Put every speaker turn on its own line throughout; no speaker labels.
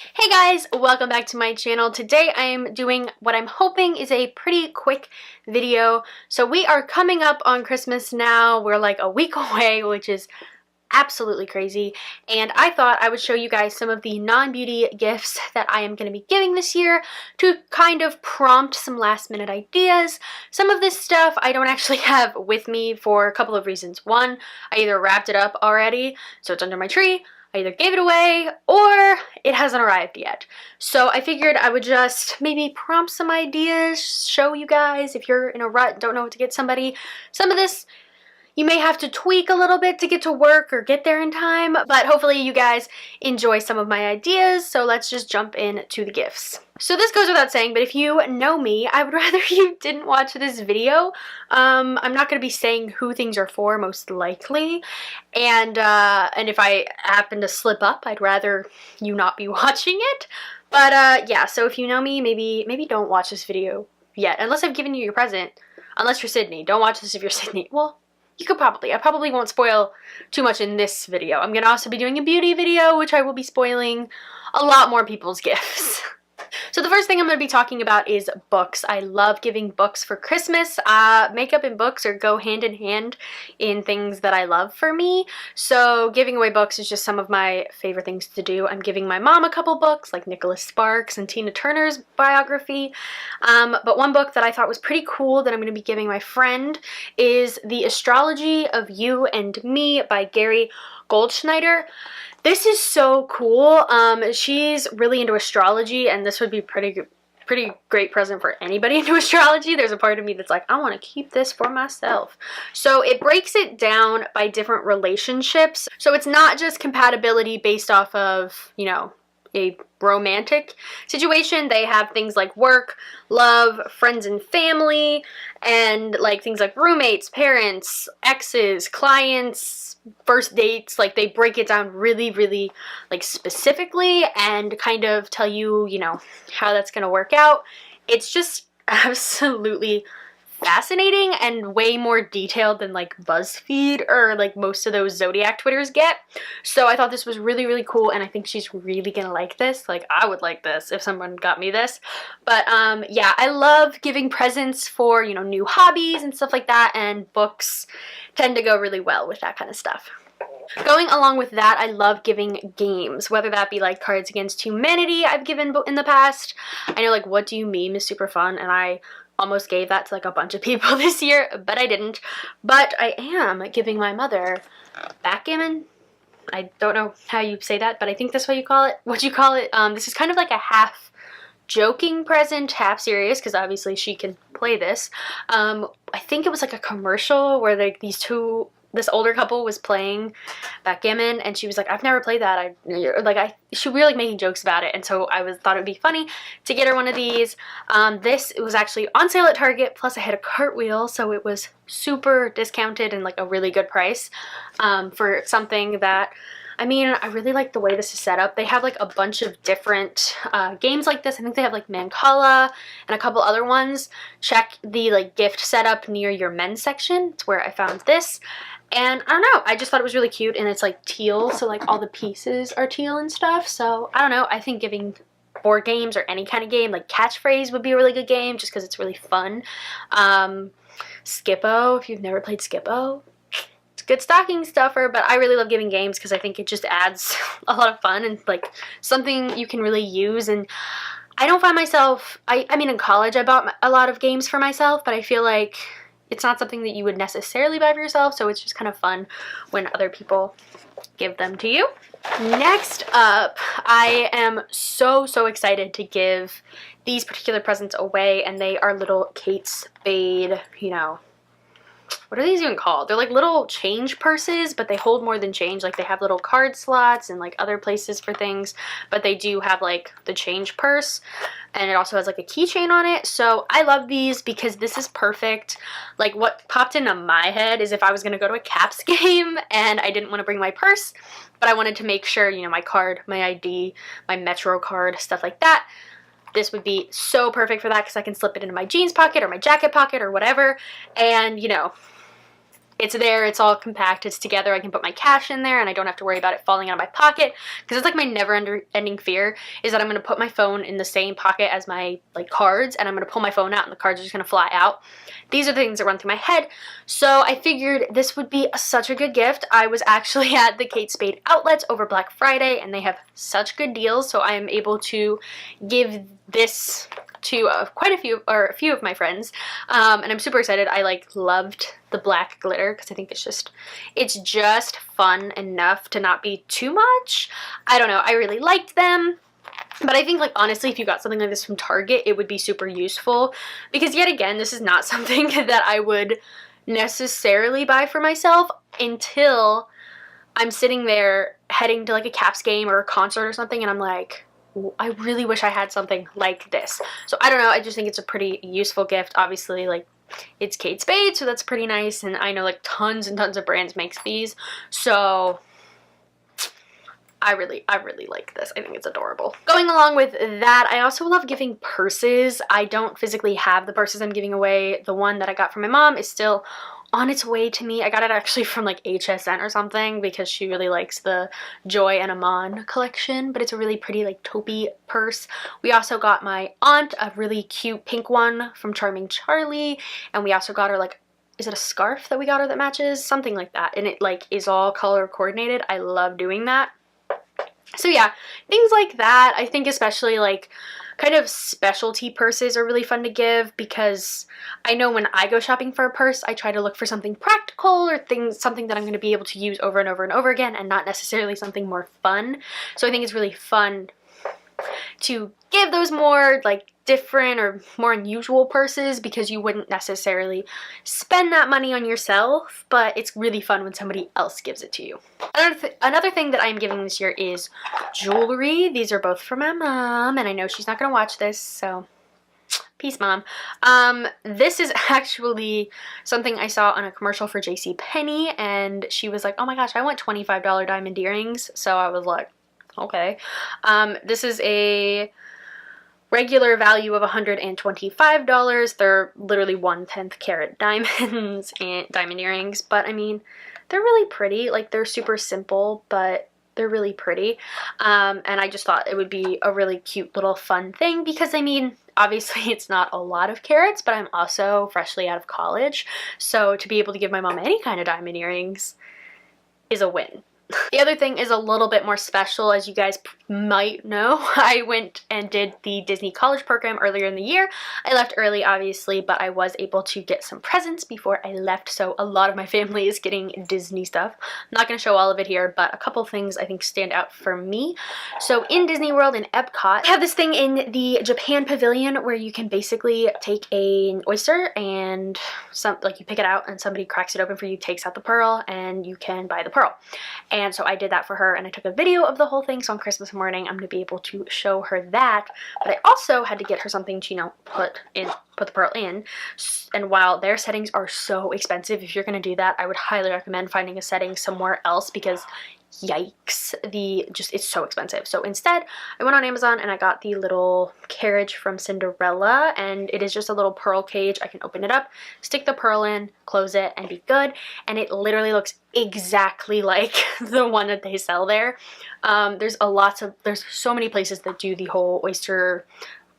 Hey guys, welcome back to my channel. Today I am doing what I'm hoping is a pretty quick video. So we are coming up on Christmas now. We're like a week away, which is absolutely crazy. And I thought I would show you guys some of the non-beauty gifts that I am going to be giving this year to kind of prompt some last minute ideas. Some of this stuff I don't actually have with me for a couple of reasons. One, I either wrapped it up already, so it's under my tree. I either gave it away or it hasn't arrived yet. So I figured I would just maybe prompt some ideas, show you guys if you're in a rut, don't know what to get somebody. Some of this you may have to tweak a little bit to get to work or get there in time, but hopefully you guys enjoy some of my ideas, so let's just jump into the gifts. So this goes without saying, but if you know me, I would rather you didn't watch this video. I'm not going to be saying who things are for, most likely, and if I happen to slip up, I'd rather you not be watching it. But yeah, so if you know me, maybe don't watch this video yet, unless I've given you your present. Unless you're Sydney. Don't watch this if you're Sydney. Well, you could probably. I probably won't spoil too much in this video. I'm going to also be doing a beauty video, which I will be spoiling a lot more people's gifts. So the first thing I'm going to be talking about is books. I love giving books for Christmas. Makeup and books go hand in hand in things that I love for me. So giving away books is just some of my favorite things to do. I'm giving my mom a couple books, like Nicholas Sparks and Tina Turner's biography. But one book that I thought was pretty cool that I'm going to be giving my friend is The Astrology of You and Me by Gary Goldschneider. This is so cool. She's really into astrology, and this would be pretty great present for anybody into astrology. There's a part of me that's like, I want to keep this for myself. So it breaks it down by different relationships. So it's not just compatibility based off of, you know, a romantic situation. They have things like work, love, friends and family, and like things like roommates, parents, exes, clients, first dates. Like they break it down really like specifically and kind of tell you, you know, how that's gonna work out. It's just absolutely fascinating and way more detailed than like BuzzFeed or like most of those Zodiac Twitters get. So I thought this was really cool, and I think she's really gonna like this. Like I would like this if someone got me this. But yeah, I love giving presents for, you know, new hobbies and stuff like that, and books tend to go really well with that kind of stuff. Going along with that, I love giving games, whether that be like Cards Against Humanity I've given in the past. I know like What Do You Meme is super fun, and I almost gave that to like a bunch of people this year, but I didn't. But I am giving my mother backgammon. I don't know how you say that, but I think that's what you call it. What you call it? This is kind of like a half joking present, half serious, because obviously she can play this. I think it was like a commercial where like this older couple was playing backgammon, and she was like, I've never played that. She was like making jokes about it, and so thought it would be funny to get her one of these. It was actually on sale at Target, plus I had a cartwheel, so it was super discounted and like a really good price for something that, I mean, I really like the way this is set up. They have like a bunch of different games like this. I think they have like Mancala and a couple other ones. Check the like gift setup near your men's section. It's where I found this. And I don't know, I just thought it was really cute, and it's like teal, so like all the pieces are teal and stuff. So I don't know, I think giving board games or any kind of game, like Catchphrase would be a really good game just because it's really fun. Skippo, if you've never played Skippo, good stocking stuffer. But I really love giving games because I think it just adds a lot of fun and like something you can really use. And I don't find myself, I mean in college I bought a lot of games for myself, but I feel like it's not something that you would necessarily buy for yourself, so it's just kind of fun when other people give them to you. Next up, I am so excited to give these particular presents away, and they are little Kate Spade, you know, what are these even called? They're like little change purses, but they hold more than change. Like they have little card slots and like other places for things, but they do have like the change purse, and it also has like a keychain on it. So I love these because this is perfect. Like what popped into my head is if I was going to go to a Caps game and I didn't want to bring my purse, but I wanted to make sure, you know, my card, my ID, my Metro card, stuff like that. This would be so perfect for that because I can slip it into my jeans pocket or my jacket pocket or whatever, and you know, it's there, it's all compact, it's together. I can put my cash in there and I don't have to worry about it falling out of my pocket, because it's like my never-ending fear is that I'm going to put my phone in the same pocket as my like cards, and I'm going to pull my phone out and the cards are just going to fly out. These are the things that run through my head. So I figured this would be such a good gift. I was actually at the Kate Spade outlets over Black Friday and they have such good deals, so I am able to give this to quite a few, or a few of my friends, and I'm super excited. I like loved the black glitter because I think it's just fun enough to not be too much. I don't know, I really liked them. But I think, like, honestly, if you got something like this from Target, it would be super useful, because yet again, this is not something that I would necessarily buy for myself until I'm sitting there heading to like a Caps game or a concert or something, and I'm like, I really wish I had something like this. So I don't know, I just think it's a pretty useful gift. Obviously, like, it's Kate Spade, so that's pretty nice, and I know like tons and tons of brands makes these, so I really like this. I think it's adorable. Going along with that, I also love giving purses. I don't physically have the purses I'm giving away. The one that I got from my mom is still on its way to me. I got it actually from like HSN or something because she really likes the Joy and Aman collection, but it's a really pretty like taupey purse. We also got my aunt a really cute pink one from Charming Charlie, and we also got her like, is it a scarf that we got her that matches? Something like that, and it like is all color coordinated. I love doing that. So yeah, things like that. I think especially like kind of specialty purses are really fun to give, because I know when I go shopping for a purse, I try to look for something practical or something that I'm going to be able to use over and over and over again, and not necessarily something more fun. So I think it's really fun to give those more like different or more unusual purses, because you wouldn't necessarily spend that money on yourself, but it's really fun when somebody else gives it to you. Another thing that I'm giving this year is jewelry. These are both from my mom, and I know she's not gonna watch this, so peace, Mom. This is actually something I saw on a commercial for JCPenney, and she was like, oh my gosh, I want $25 diamond earrings. So I was like, okay. This is a regular value of $125. They're literally 1/10 carat diamonds and diamond earrings, but I mean, they're really pretty. Like, they're super simple, but they're really pretty. And I just thought it would be a really cute little fun thing, because I mean, obviously it's not a lot of carats, but I'm also freshly out of college, so to be able to give my mom any kind of diamond earrings is a win. The other thing is a little bit more special. As you guys might know, I went and did the Disney College program earlier in the year. I left early, obviously, but I was able to get some presents before I left, so a lot of my family is getting Disney stuff. I'm not going to show all of it here, but a couple things I think stand out for me. So in Disney World in Epcot, I have this thing in the Japan Pavilion where you can basically take an oyster and you pick it out and somebody cracks it open for you, takes out the pearl, and you can buy the pearl. And so I did that for her, and I took a video of the whole thing, so on Christmas morning I'm going to be able to show her that. But I also had to get her something to, you know, put the pearl in. And while their settings are so expensive, if you're going to do that, I would highly recommend finding a setting somewhere else, because yikes, it's so expensive. So instead, I went on Amazon and I got the little carriage from Cinderella, and it is just a little pearl cage. I can open it up, stick the pearl in, close it, and be good. And it literally looks exactly like the one that they sell there. There's so many places that do the whole oyster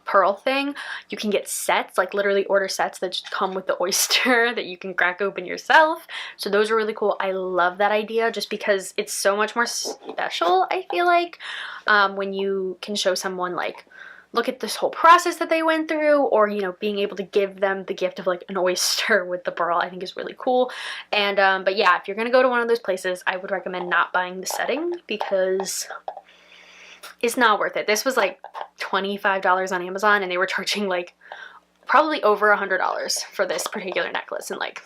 pearl thing. You can get sets, like literally order sets that just come with the oyster that you can crack open yourself. So those are really cool. I love that idea, just because it's so much more special, I feel like, when you can show someone like, look at this whole process that they went through, or, you know, being able to give them the gift of like an oyster with the pearl, I think is really cool. And but yeah, if you're gonna go to one of those places, I would recommend not buying the setting, because it's not worth it. This was like $25 on Amazon, and they were charging like probably over $100 for this particular necklace, and like,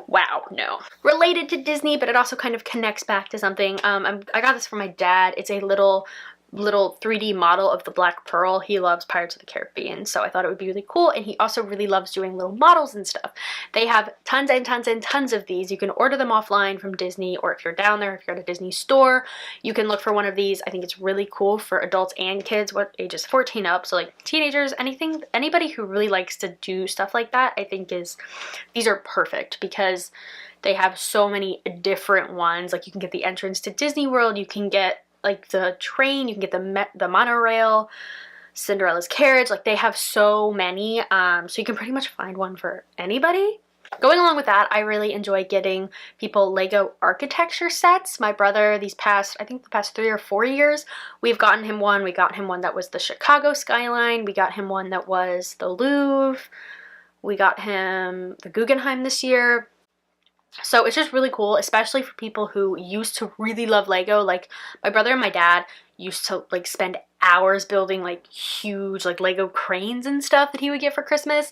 wow, no. Related to Disney, but it also kind of connects back to something. I got this from my dad. It's a little little 3D model of the Black Pearl. He loves Pirates of the Caribbean, so I thought it would be really cool. And he also really loves doing little models and stuff. They have tons and tons and tons of these. You can order them offline from Disney, or if you're down there, if you're at a Disney store, you can look for one of these. I think it's really cool for adults and kids, what ages 14 up, so like teenagers, anybody who really likes to do stuff like that, I think these are perfect, because they have so many different ones. Like you can get the entrance to Disney World, you can get like the train, you can get the monorail, Cinderella's carriage. Like they have so many, so you can pretty much find one for anybody. Going along with that, I really enjoy getting people Lego architecture sets. My brother, I think the past 3 or 4 years, we've gotten him one. We got him one that was the Chicago skyline. We got him one that was the Louvre. We got him the Guggenheim this year. So it's just really cool, especially for people who used to really love Lego. Like my brother and my dad used to like spend hours building like huge like Lego cranes and stuff that he would get for Christmas.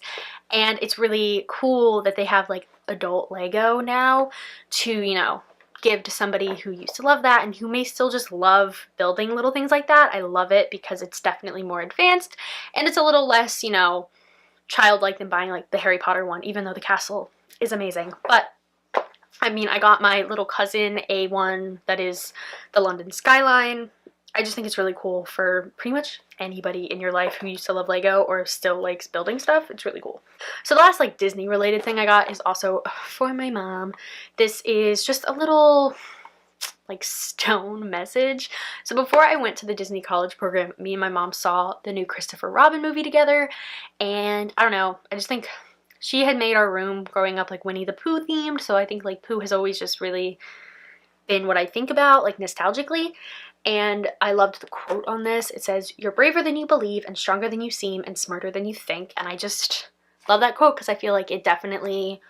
And it's really cool that they have like adult Lego now to, you know, give to somebody who used to love that and who may still just love building little things like that. I love it because it's definitely more advanced and it's a little less, you know, childlike than buying like the Harry Potter one, even though the castle is amazing. But I mean, I got my little cousin a one that is the London skyline. I just think it's really cool for pretty much anybody in your life who used to love Lego or still likes building stuff. It's really cool. So the last like Disney related thing I got is also for my mom. This is just a little like stone message. So before I went to the Disney College program, me and my mom saw the new Christopher Robin movie together, and I don't know, I just think she had made our room growing up like Winnie the Pooh themed, so I think like Pooh has always just really been what I think about like nostalgically. And I loved the quote on this. It says, "You're braver than you believe and stronger than you seem and smarter than you think." And I just love that quote because I feel like it definitely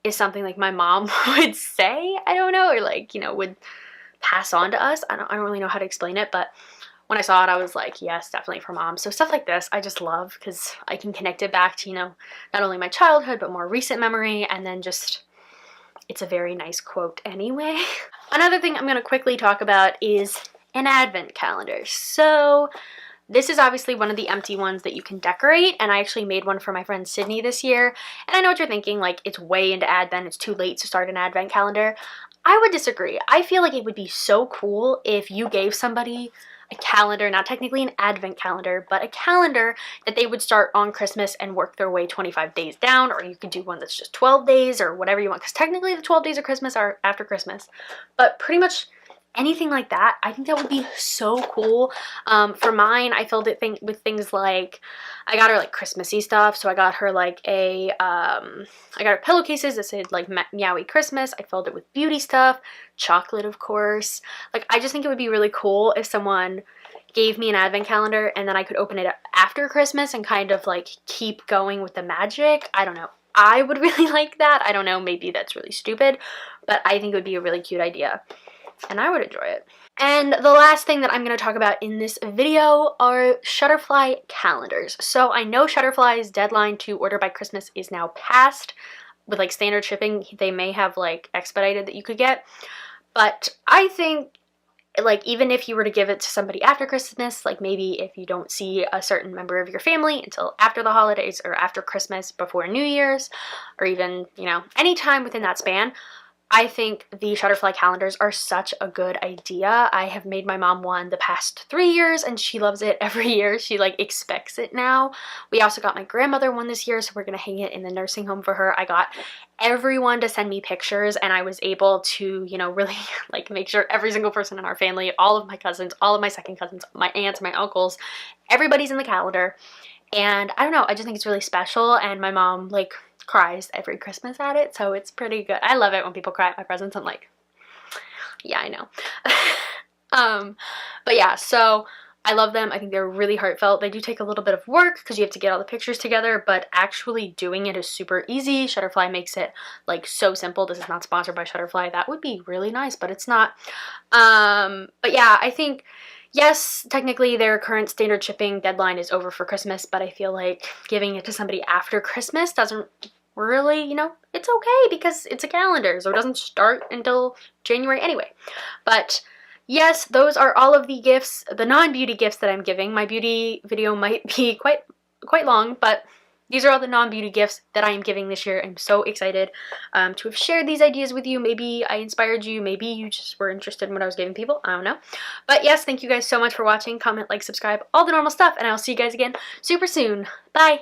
is something like my mom would say, I don't know, or like, you know, would pass on to us. I don't really know how to explain it, but when I saw it, I was like, yes, definitely for mom. So stuff like this, I just love because I can connect it back to, you know, not only my childhood, but more recent memory. And then just, it's a very nice quote anyway. Another thing I'm going to quickly talk about is an advent calendar. So this is obviously one of the empty ones that you can decorate, and I actually made one for my friend Sydney this year. And I know what you're thinking, like it's way into advent, it's too late to start an advent calendar. I would disagree. I feel like it would be so cool if you gave somebody a calendar, not technically an advent calendar, but a calendar that they would start on Christmas and work their way 25 days down, or you could do one that's just 12 days or whatever you want, because technically the 12 days of Christmas are after Christmas. But pretty much anything like that, I think that would be so cool. For mine, I filled it with things like, I got her like Christmassy stuff. So I got her like I got her pillowcases that said like Meowie Christmas. I filled it with beauty stuff, chocolate, of course. Like, I just think it would be really cool if someone gave me an advent calendar and then I could open it up after Christmas and kind of like keep going with the magic. I don't know. I would really like that. I don't know, maybe that's really stupid, but I think it would be a really cute idea and I would enjoy it. And the last thing that I'm going to talk about in this video are Shutterfly calendars. So I know Shutterfly's deadline to order by Christmas is now past. With like standard shipping, they may have like expedited that you could get. But I think like even if you were to give it to somebody after Christmas, like maybe if you don't see a certain member of your family until after the holidays or after Christmas, before New Year's, or even, you know, any time within that span, I think the Shutterfly calendars are such a good idea. I have made my mom one the past 3 years and she loves it every year. She like expects it now. We also got my grandmother one this year, so we're gonna hang it in the nursing home for her. I got everyone to send me pictures and I was able to, you know, really like make sure every single person in our family, all of my cousins, all of my second cousins, my aunts, my uncles, everybody's in the calendar. And I don't know, I just think it's really special, and my mom like cries every Christmas at it, so it's pretty good. I love it when people cry at my presents. I'm like, yeah, I know. But yeah, so I love them. I think they're really heartfelt. They do take a little bit of work because you have to get all the pictures together, but actually doing it is super easy. Shutterfly makes it like so simple. This is not sponsored by Shutterfly. That would be really nice, but it's not. But yeah, I think yes, technically their current standard shipping deadline is over for Christmas, but I feel like giving it to somebody after Christmas doesn't really, you know, it's okay because it's a calendar, so it doesn't start until January anyway. But yes, those are all of the gifts, the non-beauty gifts that I'm giving. My beauty video might be quite long, but these are all the non-beauty gifts that I am giving this year. I'm so excited to have shared these ideas with you. Maybe I inspired you. Maybe you just were interested in what I was giving people. I don't know. But yes, thank you guys so much for watching. Comment, like, subscribe, all the normal stuff, and I'll see you guys again super soon. Bye!